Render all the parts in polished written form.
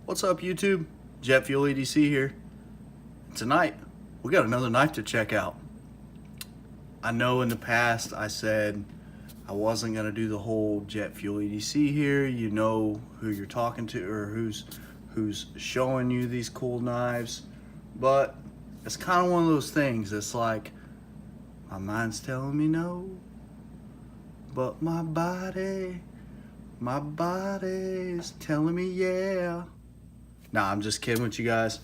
What's up, YouTube? Jet Fuel EDC here. Tonight, we got another knife to check out. I know in the past I said I wasn't gonna do the whole Jet Fuel EDC here. You know who you're talking to or who's showing you these cool knives. But it's kind of one of those things. It's like my mind's telling me no, but my body's telling me yeah. Nah, I'm just kidding with you guys.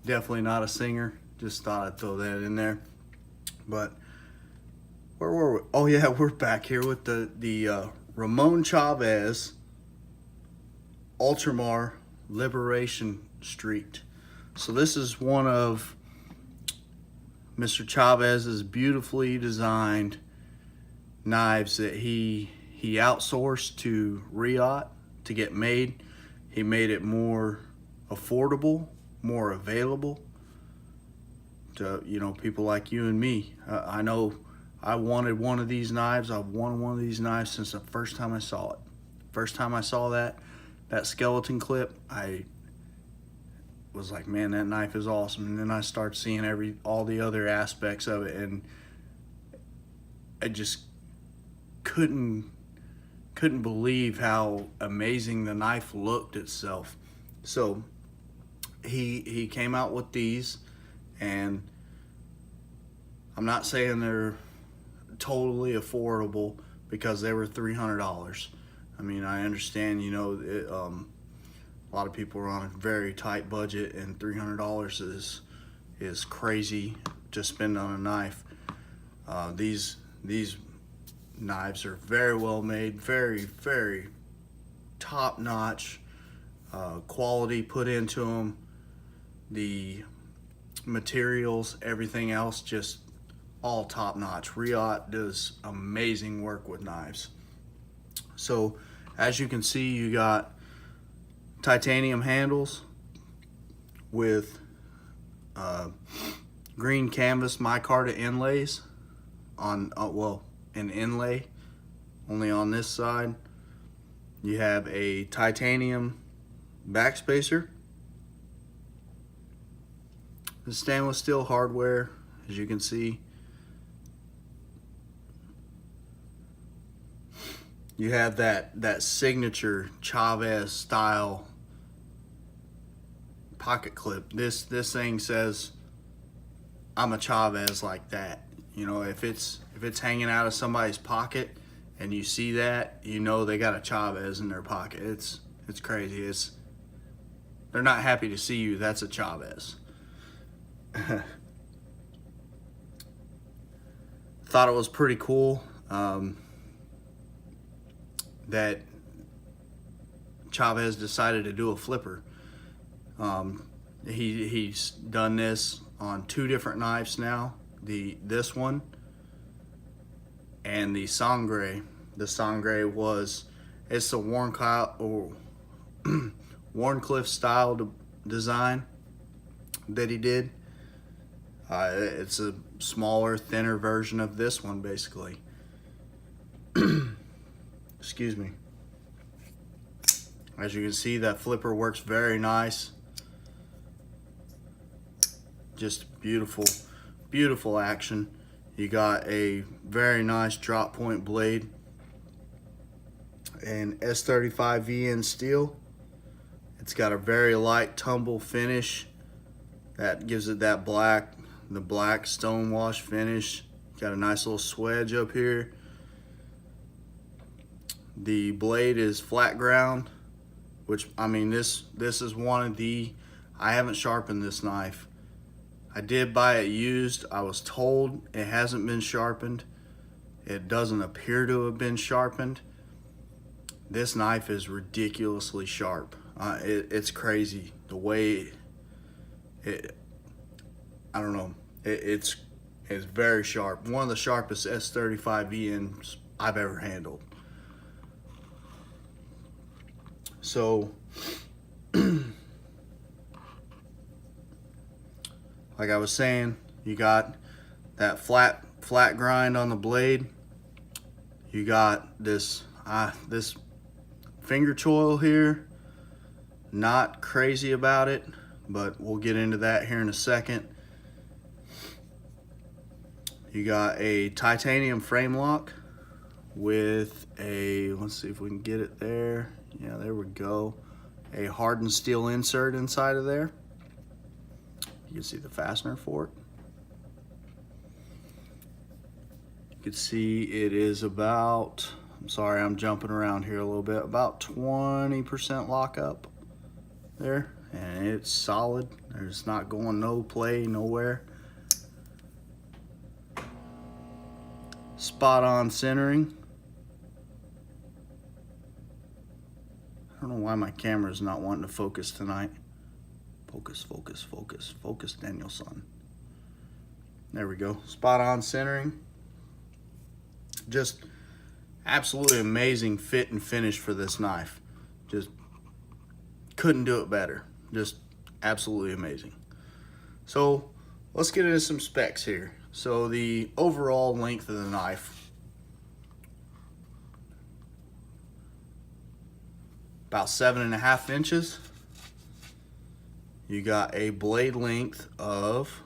Definitely not a singer. Just thought I'd throw that in there. But where were we? Oh yeah, we're back here with the Ramon Chaves Ultramar Liberation Street. So this is one of Mr. Chavez's beautifully designed knives that he outsourced to Riot to get made. He made it more affordable, more available to, you know, people like you and me. I know I wanted one of these knives. I've wanted one of these knives since the first time I saw it. First time I saw that skeleton clip, I was like, man, that knife is awesome. And then I started seeing all the other aspects of it, and I just couldn't believe how amazing the knife looked itself. So he came out with these, and I'm not saying they're totally affordable because they were $300. I mean, I understand, you know, a lot of people are on a very tight budget, and $300 is crazy to spend on a knife. These knives are very well made, very top notch quality put into them. The materials, everything else, just all top notch. Riot does amazing work with knives. So as you can see, you got titanium handles with green canvas micarta inlays on, well, an inlay only on this side. You have a titanium backspacer. The stainless steel hardware, as you can see. You have that signature Chaves style pocket clip. This thing says, I'm a Chaves like that. You know, if it's hanging out of somebody's pocket and you see that, you know they got a Chaves in their pocket. It's crazy. They're not happy to see you. That's a Chaves. Thought it was pretty cool that Chaves decided to do a flipper. He's done this on 2 different knives now. This one and the Sangre. The Sangre it's the Warncliffe style design that he did. It's a smaller, thinner version of this one, basically. Excuse me. As you can see, that flipper works very nice. Just beautiful action. You got a very nice drop point blade and S35 VN steel. It's got a very light tumble finish that gives it that black stonewash finish. Got a nice little swedge up here. The blade is flat ground, which, I mean, this is one of I haven't sharpened this knife. I did buy it used. I was told it hasn't been sharpened. It doesn't appear to have been sharpened. This knife is ridiculously sharp. It's crazy the way I don't know. It's very sharp. One of the sharpest S35 VNs I've ever handled. So, like I was saying, you got that flat grind on the blade. You got this finger choil here Not crazy about it, but we'll get into that here in a second. You got a titanium frame lock with a, let's see if we can get it there. Yeah, there we go. A hardened steel insert inside of there. You can see the fastener for it. You can see it is about, I'm sorry, I'm jumping around here a little bit, about 20% lockup there, and it's solid. It's not going no play, nowhere. Spot on centering. I don't know why my camera is not wanting to focus tonight. Focus, focus, focus, focus, Danielson. There we go. Spot on centering. Just absolutely amazing fit and finish for this knife. Just couldn't do it better. Just absolutely amazing. So let's get into some specs here. So the overall length of the knife, about 7.5 inches. You got a blade length of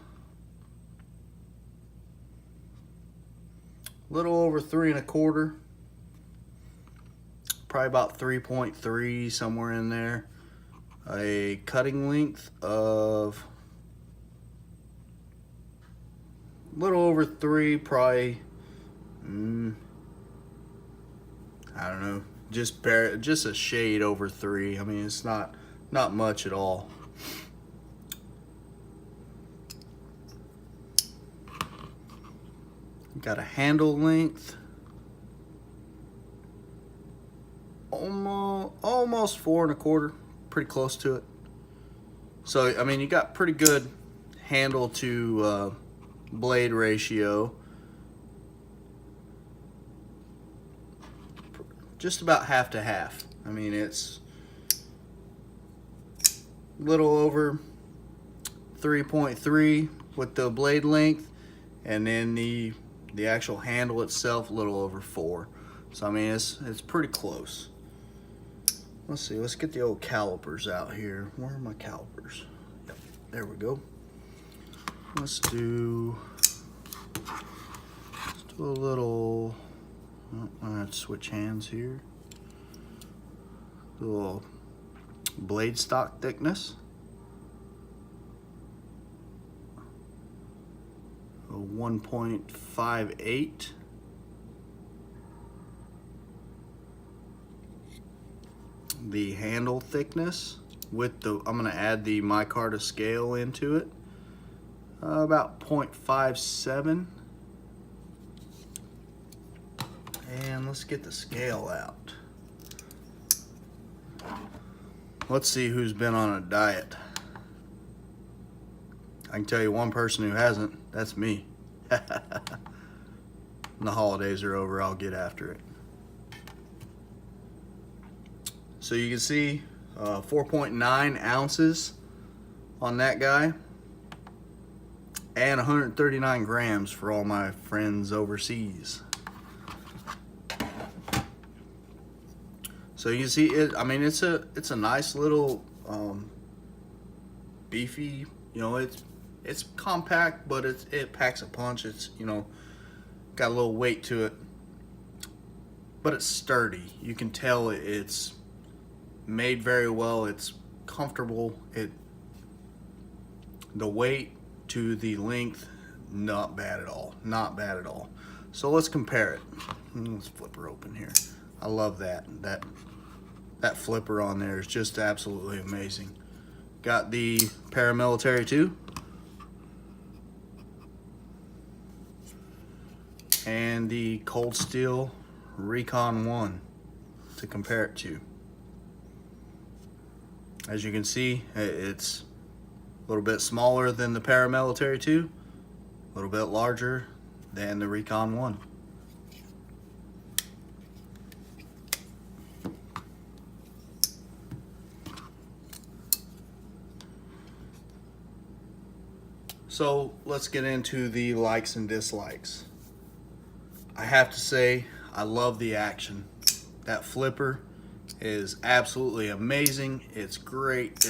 a little over 3.25, probably about 3.3, somewhere in there. A cutting length of a little over 3, probably, I don't know, just a shade over 3. I mean, it's not much at all. Got a handle length, almost 4.25, pretty close to it. So I mean, you got pretty good handle to blade ratio. Just about half to half. I mean, it's a little over 3.3 with the blade length, and then the actual handle itself a little over 4. So I mean, it's pretty close. Let's see, let's get the old calipers out here. Where are my calipers? Yep, there we go. Let's do a little, oh, I'm gonna have to switch hands here. A little blade stock thickness. A 1.58. The handle thickness with the, I'm gonna add the micarta scale into it. About 0.57. And let's get the scale out. Let's see who's been on a diet. I can tell you one person who hasn't. That's me. When the holidays are over, I'll get after it. So you can see 4.9 ounces on that guy, and 139 grams for all my friends overseas. So you can see it. I mean, it's a nice little beefy. You know, it's compact, but it packs a punch. It's, you know, got a little weight to it, but it's sturdy. You can tell it's made very well. It's comfortable. The weight to the length, not bad at all. Not bad at all. So let's compare it. Let's flip her open here. I love that flipper on there is just absolutely amazing. Got the paramilitary too, and the Cold Steel Recon 1 to compare it to. As you can see, it's a little bit smaller than the paramilitary 2, a little bit larger than the Recon 1. So let's get into the likes and dislikes. I have to say, I love the action. That flipper is absolutely amazing. It's great.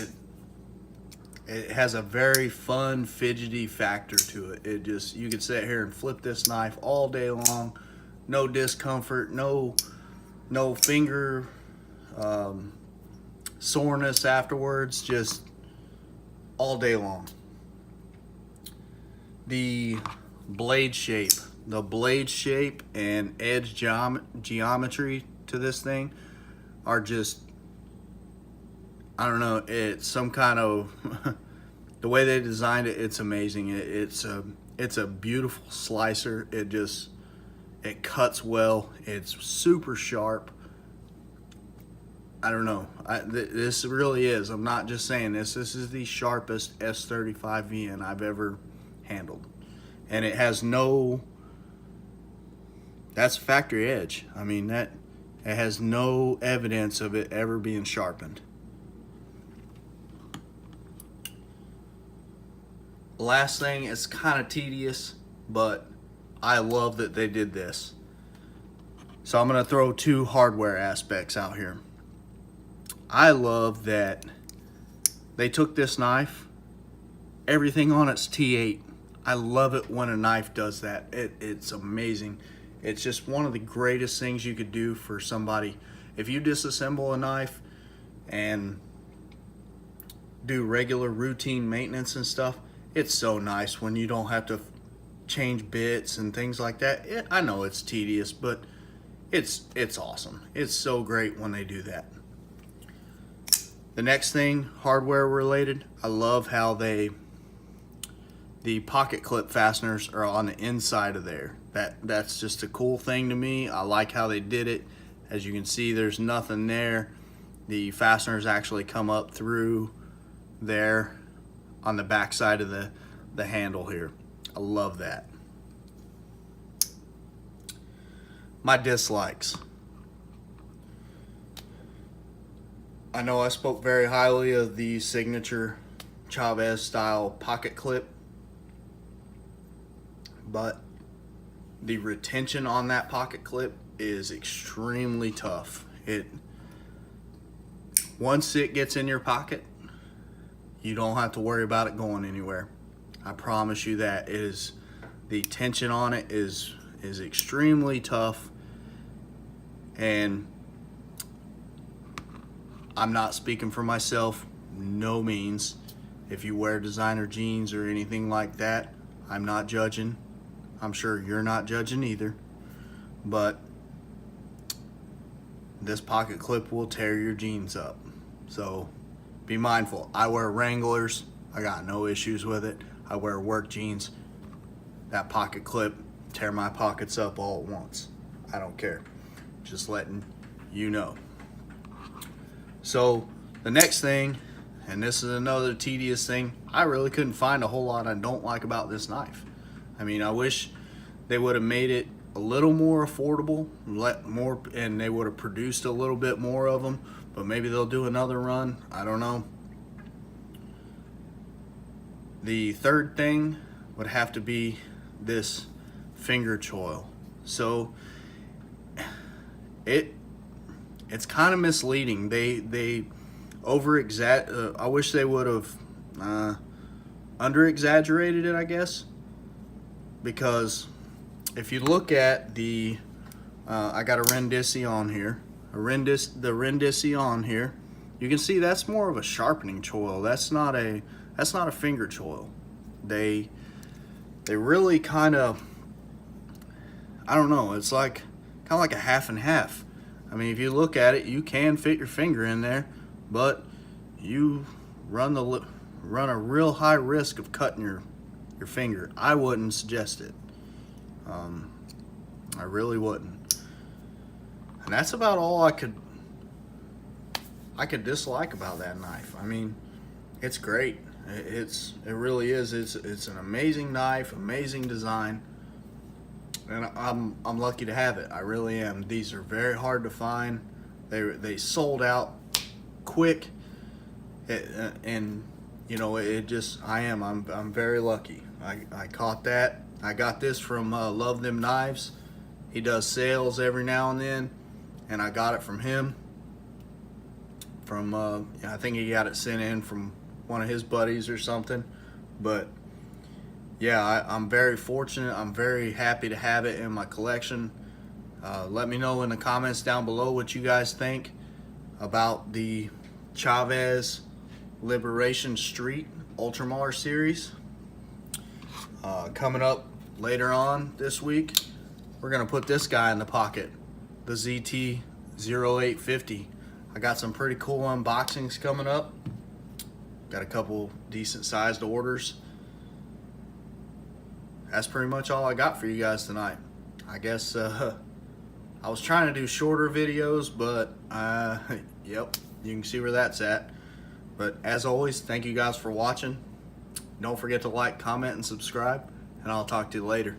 It has a very fun, fidgety factor to it. It just, you could sit here and flip this knife all day long. No discomfort, no finger soreness afterwards, just all day long. The blade shape and edge geometry to this thing are just, I don't know, it's some kind of the way they designed it, it's amazing. It's a beautiful slicer. It cuts well. It's super sharp. I don't know. This really is. I'm not just saying this. This is the sharpest S35VN I've ever handled. And it has that's factory edge. I mean, it has no evidence of it ever being sharpened. Last thing, it's kind of tedious, but I love that they did this. So I'm gonna throw two hardware aspects out here. I love that they took this knife, everything on it's T8. I love it when a knife does that. It's amazing. It's just one of the greatest things you could do for somebody. If you disassemble a knife and do regular routine maintenance and stuff, it's so nice when you don't have to change bits and things like that. I know it's tedious, but it's awesome. It's so great when they do that. The next thing, hardware related, I love how the pocket clip fasteners are on the inside of there. That's just a cool thing to me. I like how they did it. As you can see, there's nothing there. The fasteners actually come up through there on the back side of the handle here. I love that. My dislikes. I know I spoke very highly of the signature Chaves style pocket clip, but the retention on that pocket clip is extremely tough. Once it gets in your pocket, you don't have to worry about it going anywhere. I promise you that. The tension on it is extremely tough, and I'm not speaking for myself, no means. If you wear designer jeans or anything like that, I'm not judging. I'm sure you're not judging either, but this pocket clip will tear your jeans up. So be mindful. I wear Wranglers. I got no issues with it. I wear work jeans. That pocket clip tear my pockets up all at once. I don't care. Just letting you know. So the next thing, and this is another tedious thing, I really couldn't find a whole lot I don't like about this knife. I mean, I wish they would have made it a little more affordable, and they would have produced a little bit more of them, but maybe they'll do another run. I don't know. The third thing would have to be this finger choil. So it's kind of misleading. They I wish they would have under exaggerated it, I guess, because if you look at the I got a Rendisi on here, the Rendisi on here, you can see that's more of a sharpening choil. That's not a finger choil. They really kind of, I don't know, it's kind of like a half and half. I mean, if you look at it, you can fit your finger in there, but you run a real high risk of cutting your finger. I wouldn't suggest it. I really wouldn't. And that's about all I could dislike about that knife. I mean, it's great. It really is. It's an amazing knife, amazing design, and I'm lucky to have it. I really am. These are very hard to find. They sold out quick, and you know, I'm very lucky. I caught that. I got this from Love Them Knives. He does sales every now and then, and I got it from him. from, I think he got it sent in from one of his buddies or something. But yeah, I'm very fortunate. I'm very happy to have it in my collection. Let me know in the comments down below what you guys think about the Chaves Liberation Street Ultramar series. Coming up later on this week, we're gonna put this guy in the pocket, the ZT-0850. I got some pretty cool unboxings coming up. Got a couple decent sized orders. That's pretty much all I got for you guys tonight. I guess I was trying to do shorter videos, but yep, you can see where that's at. But as always, thank you guys for watching. Don't forget to like, comment, and subscribe, and I'll talk to you later.